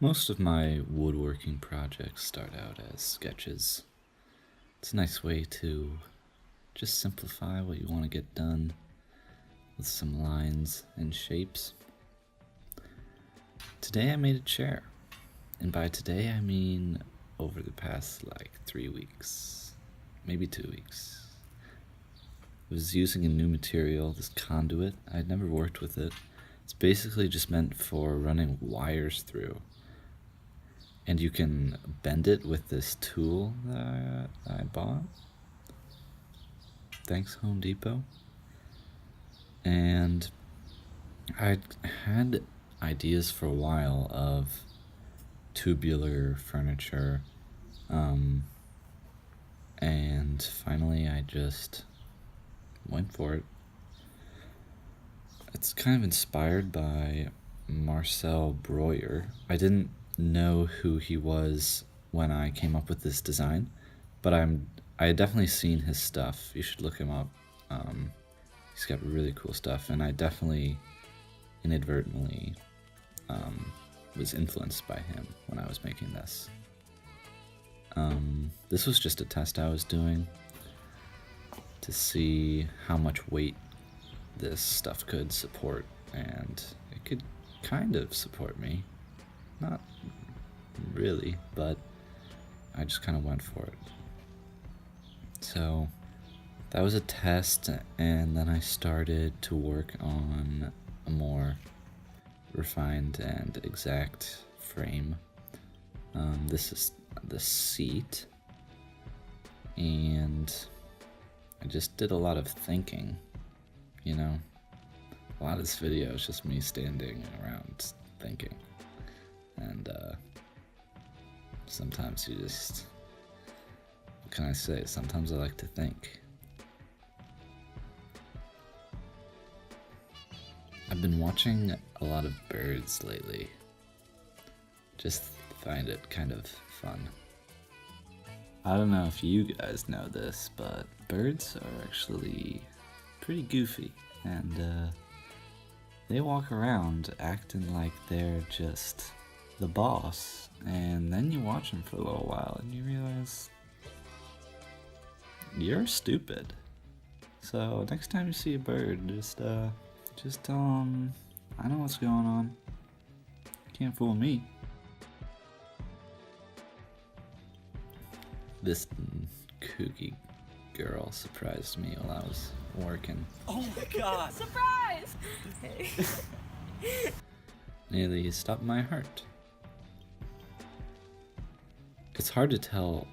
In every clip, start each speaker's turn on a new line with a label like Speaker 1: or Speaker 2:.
Speaker 1: Most of my woodworking projects start out as sketches. It's a nice way to just simplify what you want to get done with some lines and shapes. Today I made a chair, and by today I mean over the past 3 weeks, maybe 2 weeks. I was using a new material, this conduit. I'd never worked with it. It's basically just meant for running wires through. And you can bend it with this tool that I bought. Thanks, Home Depot. And I had ideas for a while of tubular furniture. And finally I just went for it. It's kind of inspired by Marcel Breuer. I didn't know who he was when I came up with this design, but I had definitely seen his stuff. You should look him up. He's got really cool stuff, and I definitely inadvertently was influenced by him when I was making this. This was just a test I was doing to see how much weight this stuff could support, and it could kind of support me. Not really, but I just kind of went for it. So that was a test, and then I started to work on a more refined and exact frame. This is the seat, and I just did a lot of thinking, you know? A lot of this video is just me standing around thinking. And sometimes you just, what can I say? Sometimes I like to think. I've been watching a lot of birds lately. Just find it kind of fun. I don't know if you guys know this, but birds are actually pretty goofy, and they walk around acting like they're just the boss, and then you watch them for a little while and you realize you're stupid. So next time you see a bird, just tell them, I know what's going on. Can't fool me. This kooky girl surprised me while I was working.
Speaker 2: Oh my god!
Speaker 3: Surprise!
Speaker 1: Nearly stopped my heart. It's hard to tell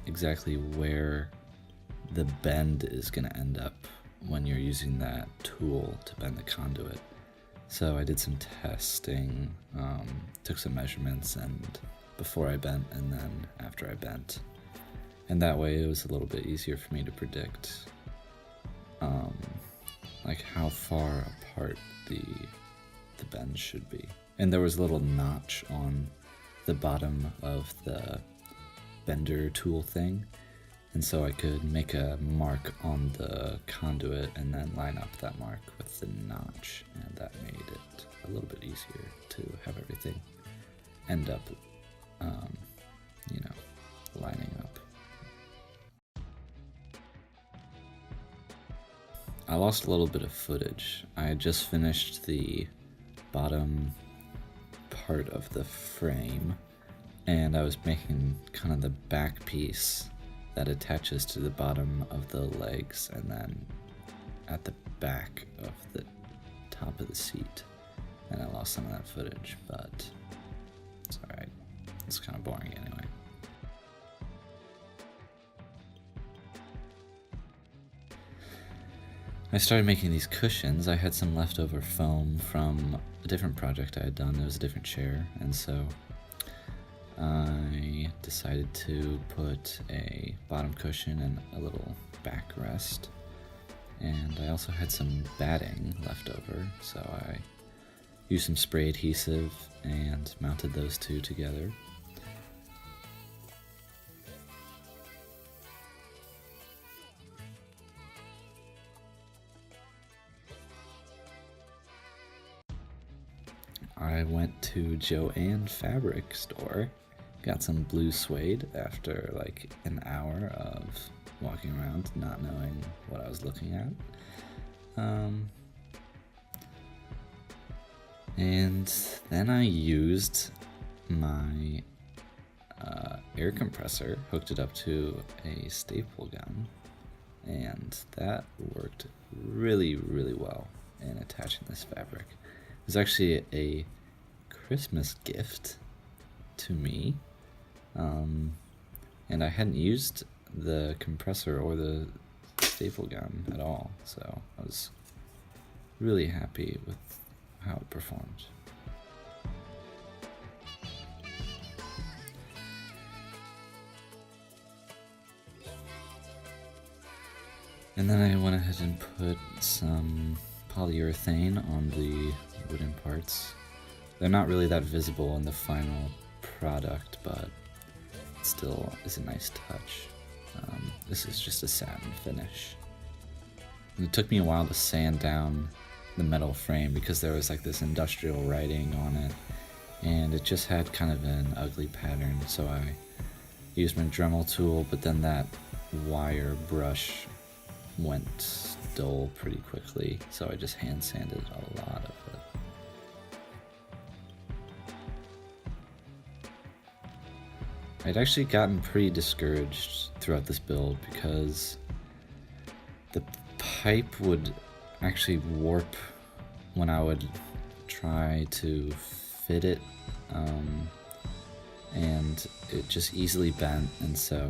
Speaker 1: exactly where the bend is going to end up when you're using that tool to bend the conduit. So I did some testing, took some measurements, and before I bent and then after I bent. And that way it was a little bit easier for me to predict how far apart the bend should be. And there was a little notch on the bottom of the bender tool thing, and so I could make a mark on the conduit and then line up that mark with the notch, and that made it a little bit easier to have everything end up lining up. I lost a little bit of footage. I had just finished the bottom part of the frame, and I was making kind of the back piece that attaches to the bottom of the legs and then at the back of the top of the seat. And I lost some of that footage, but it's alright. It's kind of boring anyway. I started making these cushions. I had some leftover foam from a different project I had done. It was a different chair, and so I decided to put a bottom cushion and a little backrest. And I also had some batting left over, so I used some spray adhesive and mounted those two together. I went to Joann fabric store, got some blue suede after like an hour of walking around not knowing what I was looking at. And then I used my air compressor, hooked it up to a staple gun, and that worked really, really well in attaching this fabric. It was actually a Christmas gift to me, and I hadn't used the compressor or the staple gun at all, so I was really happy with how it performed. And then I went ahead and put some polyurethane on the wooden parts. They're not really that visible in the final product, but it still is a nice touch. This is just a satin finish. And it took me a while to sand down the metal frame because there was like this industrial writing on it, and it just had kind of an ugly pattern, so I used my Dremel tool, but then that wire brush went dull pretty quickly, so I just hand sanded a lot of it. I'd actually gotten pretty discouraged throughout this build because the pipe would actually warp when I would try to fit it, and it just easily bent, and so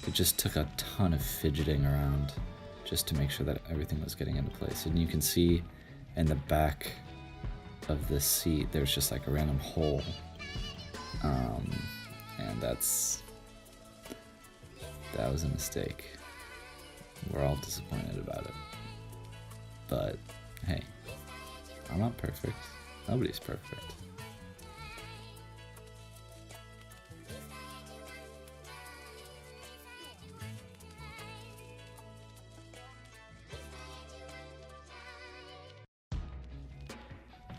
Speaker 1: it just took a ton of fidgeting around just to make sure that everything was getting into place. And you can see in the back of this seat there's just like a random hole, and that was a mistake. We're all disappointed about it, but hey, I'm not perfect. Nobody's perfect.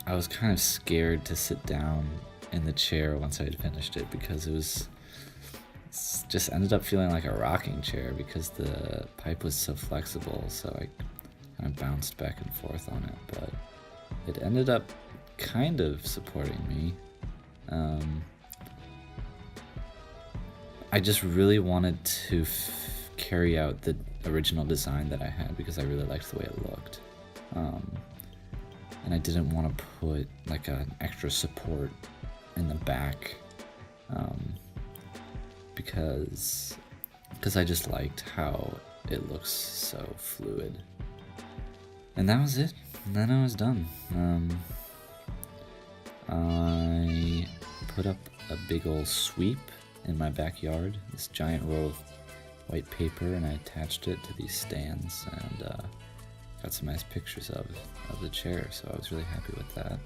Speaker 1: I was kind of scared to sit down in the chair once I had finished it because it just ended up feeling like a rocking chair because the pipe was so flexible, so I kind of bounced back and forth on it, but it ended up kind of supporting me. I just really wanted to carry out the original design that I had because I really liked the way it looked. And I didn't want to put like an extra support in the back, because I just liked how it looks so fluid. And that was it. And then I was done. I put up a big old sweep in my backyard, this giant roll of white paper, and I attached it to these stands, and got some nice pictures of the chair, so I was really happy with that.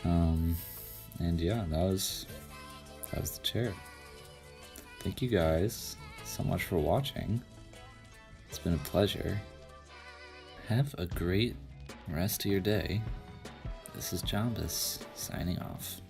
Speaker 1: And yeah, that was the chair. Thank you guys so much for watching. It's been a pleasure. Have a great rest of your day. This is Jombus signing off.